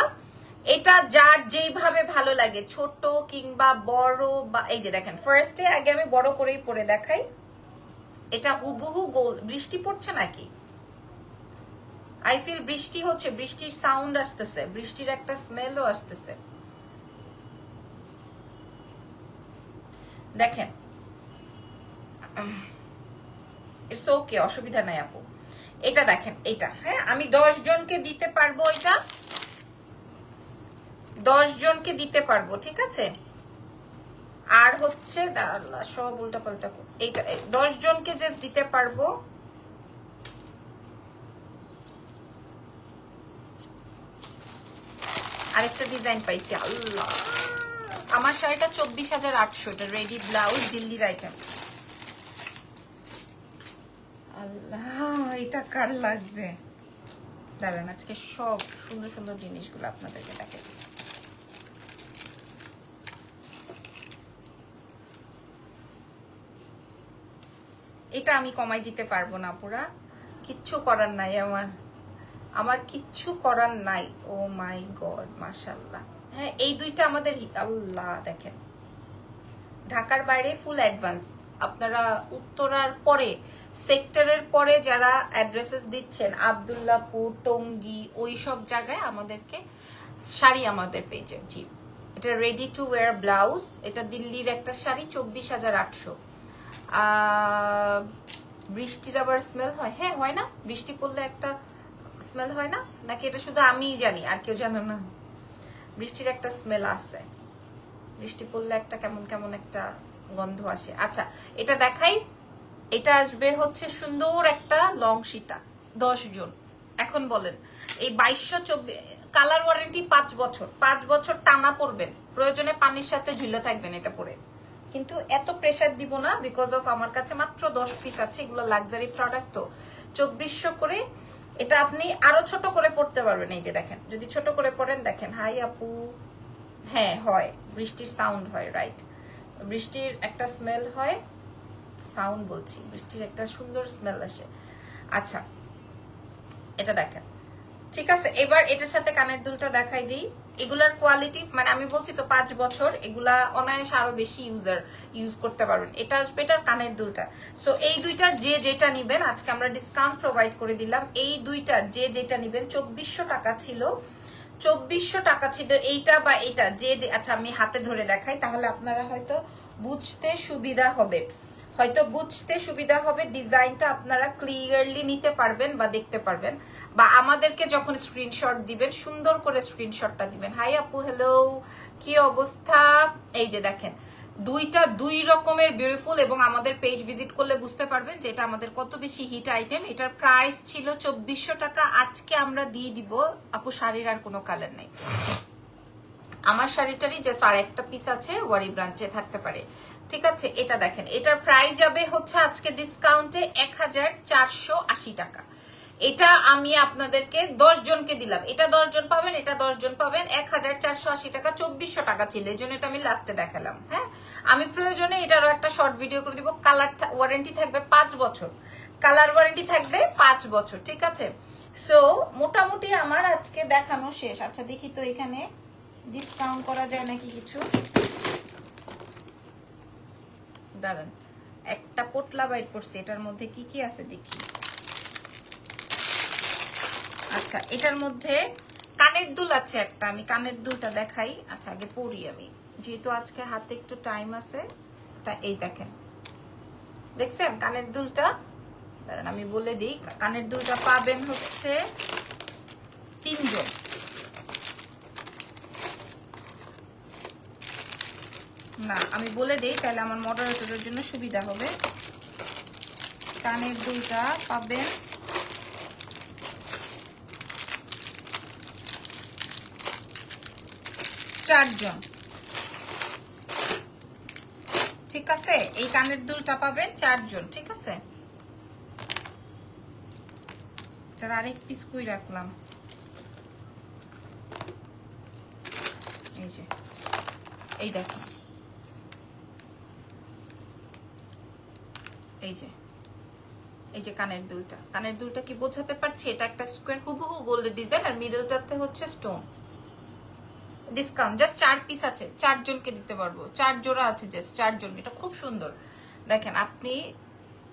এটা যার যেইভাবে ভালো লাগে, ছোট কিংবা বড়, বা এই যে দেখেন, ফার্স্টে আগে আমি বড় করেই পরে দেখাই। এটা হুবহু গোল। বৃষ্টি পড়ছে নাকি? আই ফিল বৃষ্টি হচ্ছে, বৃষ্টির সাউন্ড আসতেছে, বৃষ্টির একটা স্মেলও আসতেছে। দেখেন, ইটস ওকে, অসুবিধা নাই আপু। এটা দেখেন, এটা হ্যাঁ আমি 10 জনকে দিতে পারবো, এটা 10 জনকে দিতে পারবো, ঠিক আছে। আর হচ্ছে সব উল্টা পাল্টা, এইটা 10 জনকে জাস্ট দিতে পারবো। আরেকটা ডিজাইন পাইছি, আল্লাহ, আমার শাড়িটা 24,800, এটা রেডি ব্লাউজ, দিল্লির আইটেম। আল্লাহ, এটা কার লাগবে? দাঁড়ান, আজকে সব সুন্দর সুন্দর জিনিসগুলো আপনাদেরকে দেখাচ্ছি। এটা আমি কমাই দিতে পারবো না পুরা, কিচ্ছু করার নাই আমার কিচ্ছু করার নাই। ও মাই গড মাশাআল্লাহ। হ্যাঁ এই দুইটা আমাদের আল্লাহ দেখেন ঢাকার বাইরে ফুল অ্যাডভান্স। আপনারা উত্তরার পরে সেক্টরের পরে যারা অ্যাড্রেসেস দিচ্ছেন আব্দুল্লাহপুর টঙ্গী ওই সব জায়গায় আমাদেরকে শাড়ি আমাদের পেজে। জি এটা রেডি টু ওয়্যার ব্লাউজ, এটা দিল্লির একটা শাড়ি 24,800। বৃষ্টির আবার স্মেল হয়? হ্যাঁ হয় না, বৃষ্টি পড়লে একটা স্মেল হয় না নাকি? এটা শুধু আমিই জানি আর কেউ জানে না? বৃষ্টির একটা স্মেল আসে, বৃষ্টি পড়লে একটা কেমন কেমন একটা গন্ধ আসে। আচ্ছা এটা দেখাই, এটা আসবে হচ্ছে সুন্দর একটা লং সীতা 10 জন। এখন বলেন এই 2224 কালার ওয়ারেন্টি 5 বছর, 5 বছর টানা পরবেন, প্রয়োজনে পানির সাথে ঝুলে থাকবেন এটা পরে। কিন্তু এত প্রেসার দিব না বিকজ অফ আমার কাছে মাত্র 10 পিস আছে, এগুলো লাক্সারি প্রোডাক্ট তো 2400 করে। এটা আপনি আরো ছোট করে পড়তে পারবেন। এই যে দেখেন যদি ছোট করে পড়েন দেখেন। হাই আপু, হ্যাঁ হয়, বৃষ্টির সাউন্ড হয়, রাইট, বৃষ্টির একটা স্মেল হয়, সাউন্ড বলছি, বৃষ্টির একটা সুন্দর স্মেল আসে। আচ্ছা এটা দেখেন, ঠিক আছে। এবার এটার সাথে কানের দুলটা দেখাই দিই। এগুলার কোয়ালিটি মানে আমি বলছি তো 5 বছর, এগুলা অনায়াসে আরো বেশি ইউজ করতে পারবেন। এটা আসবে এটার কানের দুলটা। সো এই দুইটার যে যেটা নিবেন আজকে আমরা ডিসকাউন্ট প্রোভাইড করে দিলাম। এই দুইটার যে যেটা নিবেন 2400 টাকা ছিল, 2400 টাকা ছিল এইটা বা এইটা যে যে। আচ্ছা আমি হাতে ধরে দেখাই তাহলে আপনারা হয়তো বুঝতে সুবিধা হবে, ডিজাইনটা আপনারা ক্লিয়ারলি নিতে পারবেন বা দেখতে পারবেন, বা আমাদেরকে যখন স্ক্রিনশট দিবেন সুন্দর করে স্ক্রিনশটটা দিবেন। হাই আপু, হ্যালো, কি অবস্থা? এই যে দেখেন দুইটা দুই রকমের বিউটিফুল, এবং আমাদের পেজ ভিজিট করলে বুঝতে পারবেন যে এটা আমাদের কত বেশি হিট আইটেম। এটার প্রাইস ছিল 2400 টাকা, আজকে আমরা দিয়ে দিব আপু শাড়ির আর কোনো কালার নেই। আমার শাড়িটারই জাস্ট আর একটা পিস আছে, ওয়ারি ব্রাঞ্চে থাকতে পারে, ঠিক আছে। এটা দেখেন এটার প্রাইস যাবে হচ্ছে আজকে ডিসকাউন্টে 1480 টাকা। এটা আমি আপনাদেরকে 10 জনকে দিলাম, এটা 10 জন পাবেন, এটা 10 জন পাবেন। 1480 টাকা, 2400 টাকা ছিল, এই জন্য এটা আমি লাস্টে দেখালাম। হ্যাঁ আমি প্রয়োজনে এটারও একটা শর্ট ভিডিও করে দিব। কালার ওয়ারেন্টি থাকবে 5 বছর, কালার ওয়ারেন্টি থাকবে 5 বছর, ঠিক আছে। সো মোটামুটি আমার আজকে দেখানো শেষ। আচ্ছা দেখি তো এখানে ডিসকাউন্ট করা যায় নাকি কিছু, দাঁড়ান একটা পোটলা বাইট করছে, এটার মধ্যে কি কি আছে দেখি। আচ্ছা এটার মধ্যে কানের দুল আছে একটা, আমি কানের দুলটা দেখাই। আচ্ছা আগে পরি আমি, যেহেতু আজকে হাতে একটু টাইম আছে, তা এই দেখেন, দেখছেন কানের দুলটা? দাঁড়ান আমি বলে দিই, কানের দুলটা পাবেন হচ্ছে 3 জন। না আমি বলে দেই তাহলে আমার মডারেটরের জন্য সুবিধা হবে। কানের দুলটা পাবেন 4 জন, ঠিক আছে। এই কানের দুলটা পাবেন 4 জন, ঠিক আছে। এটার আরেক পিস কই রাখলাম, এই যে এই দেখুন, এই যে কানের দুলটা। কানের দুলটা কি বোঝাতে পারছি? এটা একটা স্কোয়ার হুবহু গোল্ড ডিজাইন, আর মিডলটাতে হচ্ছে স্টোন। ডিসকাউন্ট জাস্ট 4 পিস আছে, 4 জনকে দিতে পারবো, 4 জোড়া আছে, জাস্ট 4 জন। এটা খুব সুন্দর দেখেন, আপনি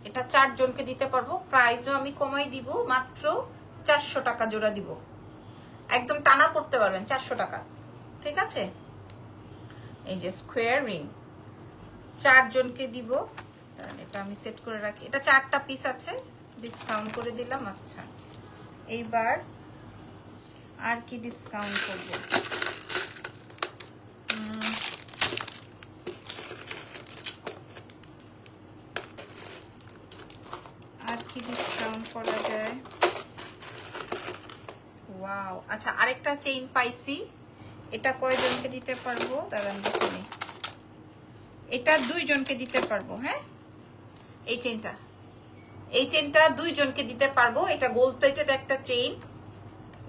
এটা 4 জনকে দিতে পারবো। প্রাইসও আমি কমাই দিব, মাত্র 400 টাকা জোড়া দিব, একদম টানা পড়তে পারবেন 400 টাকা, ঠিক আছে। এই যে স্কোয়ার রিং 4 জনকে দিব। এটা আমি সেট করে রাখি, এটা 4টা পিস আছে, ডিসকাউন্ট করে দিলাম। আচ্ছা এইবার আর কি ডিসকাউন্ট করব? আর কি ডিসকাউন্ট করা যায়? ওয়াও, আচ্ছা আরেকটা চেইন পাইছি, এটা কয়জনকে দিতে পারবো? দাঁড়ান দেখুন, এটা 2 জনকে দিতে পারবো। হ্যাঁ এই চেইনটা 2 জনকে দিতে পারবো। এটা গোল্ড প্লেটেড একটা চেইন,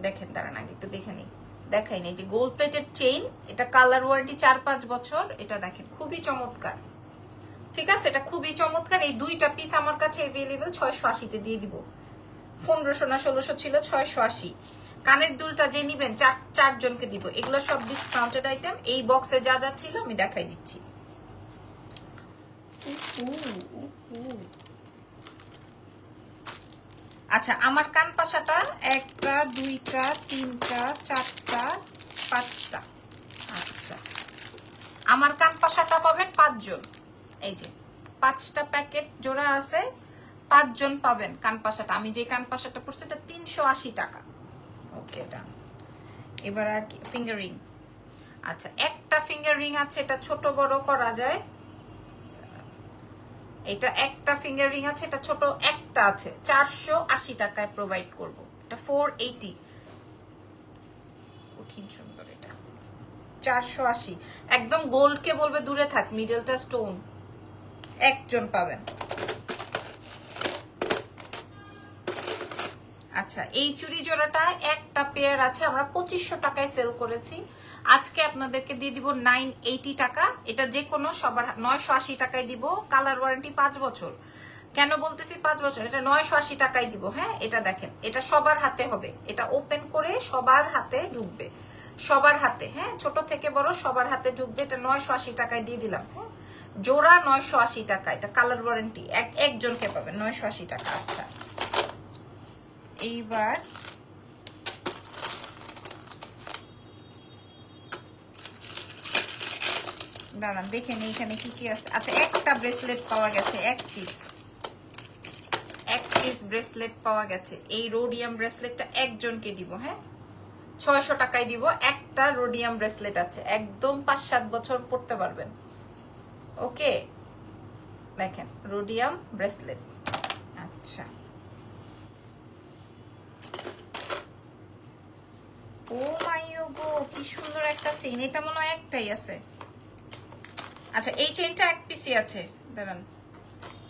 দেখেন দাঁড়ান আগে একটু দেখে নিই, দেখাই নেই যে গোল্ড প্লেটেড চেইন। এটা কালার ওয়ারেন্টি 4-5 বছর। এটা দেখেন খুবই চমৎকার, ঠিক আছে, এটা খুবই চমৎকার। এই দুইটা পিস আমার কাছে অ্যাভেলেবল 680-তে দিয়ে দিব। 1500 না 1600 ছিল, 680। কানের দুলটা যে নিবেন চারজনকে দিব। এগুলো সব ডিসকাউন্টেড আইটেম। এই বক্সে যা যা ছিল আমি দেখাই দিচ্ছি। আচ্ছা, আমার কান পাশাটা 1টা 2টা 3টা 4টা 5টা। আচ্ছা, আমার কান পাশাটা পাবেন 5 জন। এই যে 5টা প্যাকেট জোড়া আছে, 5 জন পাবেন কান পাশাটা। আমি যে কান পাশাটা পড়ছি এটা 380 টাকা। ওকে, ডান। এবার আর কি ফিঙ্গার রিং। আচ্ছা, একটা ফিঙ্গার রিং আছে, এটা ছোট বড় করা যায়। এটা একটা ফিঙ্গার রিং আছে, এটা ছোট একটা আছে, 480 টাকায় প্রোভাইড করব। এটা 480, কঠিন সুন্দর। এটা 480, একদম গোল্ড কে বলবে দূরে থাক, মিডলটা স্টোন। একজন পাবেন। আচ্ছা, এই চুড়ি জোড়াটা একটা পেয়ার আছে, আমরা 2500 টাকায় সেল করেছি। আজকে আপনাদেরকে দিয়ে দিব 980 টাকা। এটা যে কোনো সবার 980 টাকায় দিব। কালার ওয়ারেন্টি 5 বছর। কেন বলতেছি 5 বছর? এটা 980 টাকায় দিব। হ্যাঁ, এটা দেখেন, এটা সবার হাতে হবে। এটা ওপেন করে সবার হাতে ঢুকবে, সবার হাতে। হ্যাঁ, ছোট থেকে বড় সবার হাতে ঢুকবে। এটা 980 টাকায় দিয়ে দিলাম। হ্যাঁ, জোড়া 980 টাকা। এটা কালার ওয়ারেন্টি, একজনকে পাবেন 980 টাকা। আচ্ছা, এইবার দাঁড়ান দেখেন এইখানে কি কি আছে। আচ্ছা, একটা ব্রেসলেট পাওয়া গেছে, এক পিস ব্রেসলেট পাওয়া গেছে। এই রোডিয়াম ব্রেসলেটটা একজনকে দিব। হ্যাঁ, 600 টাকায় দিব। একটা রোডিয়াম ব্রেসলেট আছে, একদম 5-7 বছর পড়তে পারবেন। ওকে, দেখেন রোডিয়াম ব্রেসলেট। আচ্ছা, ও মাই গো, কি সুন্দর একটা চেইন। এটা মনে হয় একটাই আছে। আচ্ছা, এই চেইনটা এক পিসই আছে। দাঁড়ান,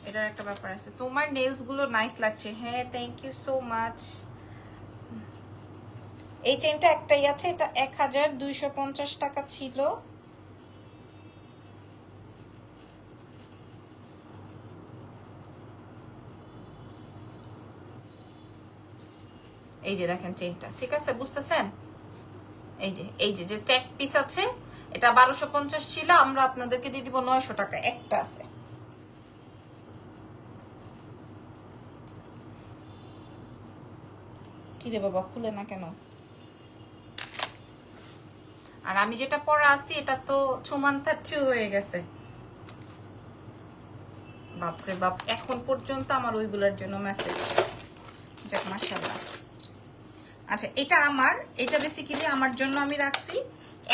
এটার একটা ব্যাপার আছে। তোমার নেলস গুলো নাইস লাগছে। হ্যাঁ, থ্যাংক ইউ সো মাচ। এই চেইনটা একটাই আছে। এটা 1250 টাকা ছিল। এই যে দেখেন চেইনটা, ঠিক আছে, বুঝতেছেন? এই যে এক পিস আছে, এটা 1250 ছিল, আমরা আপনাদেরকে দিয়ে দিব 900 টাকা। একটা আছে। কি রে বাবা, খুলে না কেন? আর আমি যেটা পরে আসছি এটা তো ছুমান্তাচ্ছু হয়ে গেছে। বাপরে বাপ, এখন পর্যন্ত আমার ওইগুলোর জন্য মেসেজ। যাক, মাশাআল্লাহ। আচ্ছা, এটা আমার, এটা বেসিক্যালি আমার জন্য আমি রাখছি।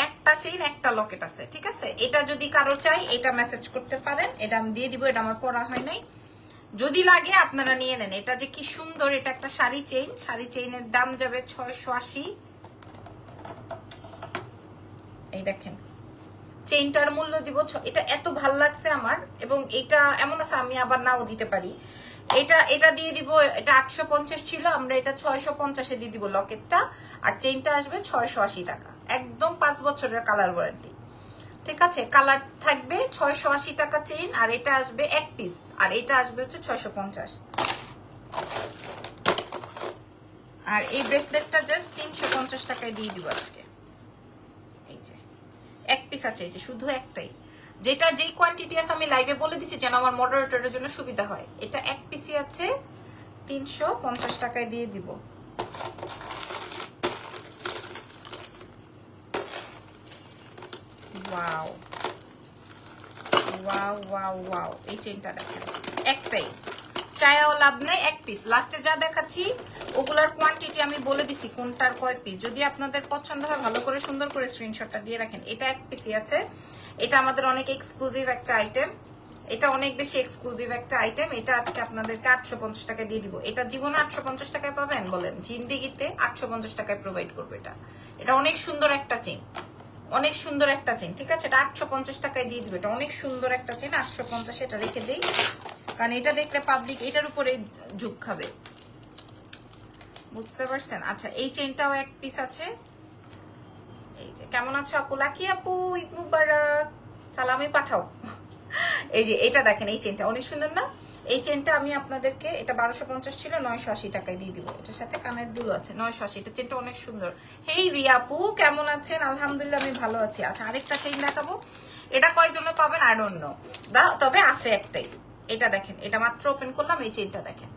একটা চেইন একটা লকেট আছে, ঠিক আছে। এটা যদি কারো চাই এটা মেসেজ করতে পারেন, এটা আমি দিয়ে দিব। এটা আমার পরা হয় নাই, যদি লাগে আপনারা নিয়ে নেন। এটা যে কি সুন্দর, এটা একটা শাড়ি চেইন। শাড়ি চেইনের দাম যাবে 680। এই দেখেন চেইনটার মূল্য দিব। এটা এত ভাল লাগছে আমার, এবং এটা এমন আছে আমি আবার নাও দিতে পারি। এটা দিয়ে দিব। এটা 850 ছিল, আমরা এটা 650-এ দিয়ে দিব লকেটটা। আর চেইনটা আসবে 680 টাকা। একদম 5 বছরের কালার ওয়ারেন্টি, ঠিক আছে। কালার থাকবে 680 টাকা চেইন। আর এটা আসবে এক পিস, আর এটা আসবে হচ্ছে 650। আর এই ব্রেসলেটটা জাস্ট 350 টাকায় দিয়ে দিব আজকে। এই যে এক পিস আছে, এই যে শুধু একটাই। যেটা যেই কোয়ান্টিটি আছে আমি লাইভে বলে দিছি যেন আমার মডারেটরের জন্য সুবিধা হয়। এটা এক পিসই আছে, 350 টাকায় দিয়ে দিব। ওয়াও ওয়াও ওয়াও ওয়াও, এই চেইনটা দেখেন, একটাই, চায়াও লাভ নেই, এক পিস। লাস্টে যা দেখাচ্ছি ওগুলার কোয়ান্টিটি আমি বলে দিছি কোনটার কয় পিস। যদি আপনাদের পছন্দ হয় ভালো করে সুন্দর করে স্ক্রিনশটটা দিয়ে রাখেন। এটা এক পিসই আছে। এটা আমাদের অনেক এক্সক্লুসিভ একটা আইটেম। এটা অনেক বেশি এক্সক্লুসিভ একটা আইটেম। এটা আজকে আপনাদেরকে 850 টাকায় দিয়ে দিব। এটা জীবনে 850 টাকায় পাবেন বলেন? জিন্দিগিতে 850 টাকায় প্রোভাইড করবে। এটা অনেক সুন্দর একটা চেইন, অনেক সুন্দর একটা চেইন, ঠিক আছে। এটা 850 টাকায় দিয়ে দিবে। এটা অনেক সুন্দর একটা চেইন, 850। এটা রেখে দেই, কারণ এটা দেখলে পাবলিক এটার উপরে ঝুঁক খাবে, বুঝতে পারছেন? আচ্ছা, এই চেইনটাও এক পিস আছে। এই যে, কেমন আছো আপু? লাকি আপু, ঈদ মুবারক, সালামি পাঠাও। এই যে এটা দেখেন, এই চেনটা অনেক সুন্দর না? এই চেনটা আমি আপনাদেরকে, এটা 1250 ছিল, 980 টাকায় দিয়ে দিব। এটার সাথে কানের দুল আছে, 980। এটা চেনটা অনেক সুন্দর। হেই রিয়াপু, কেমন আছেন? আলহামদুলিল্লাহ আমি ভালো আছি। আচ্ছা, আরেকটা চেন দেখাবো। এটা কয়জনে পাবেন আই ডোন্ট নো, তবে আছে একটাই। এটা দেখেন, এটা মাত্র ওপেন করলাম। এই চেনটা দেখেন,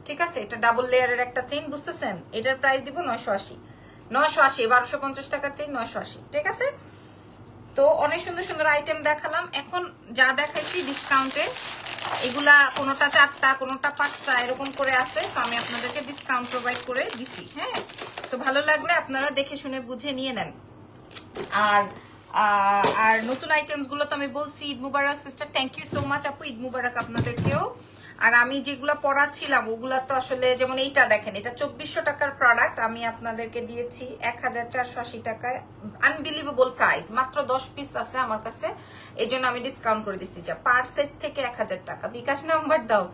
ঠিক আছে? এটা ডাবল লেয়ারের একটা চেন, বুঝতেছেন? এটার প্রাইস দিব 980। 980, 1250 টাকার চেন 980, ঠিক আছে? তো অনেক সুন্দর সুন্দর আইটেম দেখালাম। এখন যা দেখাইছি ডিসকাউন্টে, এগুলা কোনোটা 4টা, কোনোটা 5টা এরকম করে আছে। তো আমি আপনাদেরকে ডিসকাউন্ট প্রোভাইড করে দিছি। হ্যাঁ, তো ভালো লাগলে আপনারা দেখে শুনে বুঝে নিয়ে নেন। আর আর নতুন আইটেমস গুলো তো আমি বলছি। Eid Mubarak sister, thank you so much আপু, ঈদ মুবারক আপনাদেরকেও। আর আমি যেগুলো পড়াচ্ছিলাম ওগুলা তো আসলে, যেমন এইটা দেখেন, এটা 2400 টাকার প্রোডাক্ট, আমি আপনাদেরকে দিয়েছি 1480 টাকায়। আনবিলিভেবল প্রাইস, মাত্র 10 পিস আছে আমার কাছে, এই জন্য আমি ডিসকাউন্ট করে দিচ্ছি। যা পার সেট থেকে 1000 টাকা। বিকাশ নাম্বার দাও,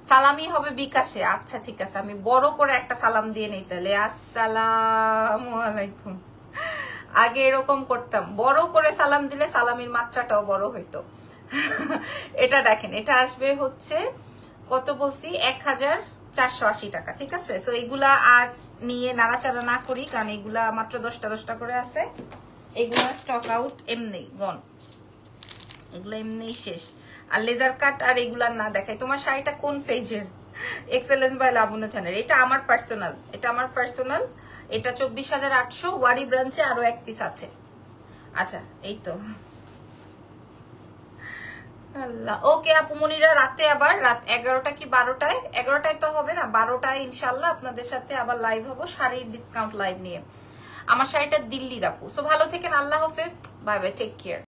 সালামি হবে বিকাশে। আচ্ছা ঠিক আছে, আমি বড় করে একটা সালাম দিয়ে নেই তাহলে। আসসালামু আলাইকুম। আগে এরকম করতাম, বড় করে সালাম দিলে সালামির মাত্রাটাও বড় হইতো। এটা দেখেন, এটা আসবে হচ্ছে কত বলছি, 1480 টাকা, ঠিক আছে? সো এইগুলা আর নিয়ে নাড়াচাড়া না করি, কারণ এগুলা মাত্র 10টা 10টা করে আছে। এগুলা স্টক আউট, এমনি গন, এগুলো এমনি শেষ। আর লেজার কাট আর এগুলার না দেখাই। তোমার শাড়িটা কোন পেজের? Excellence by Labanya channel. এটা আমার পার্সোনাল, এটা আমার পার্সোনাল। এটা 24,800। ওয়ারি ব্রাঞ্চে আরো এক পিস আছে। আচ্ছা, এই তো। আল্লাহ, ওকে আপু মনিরা, রাতে আবার রাত 11টা কি 12টায়, 11টায় তো হবে না, 12টায় ইনশাল্লাহ আপনাদের সাথে আবার লাইভ হবো শাড়ির ডিসকাউন্ট লাইভ নিয়ে। আমার শাড়িটা দিল্লির আপু। সো ভালো থেকেন, আল্লাহ হাফেজ, বাই বাই, টেক কেয়ার।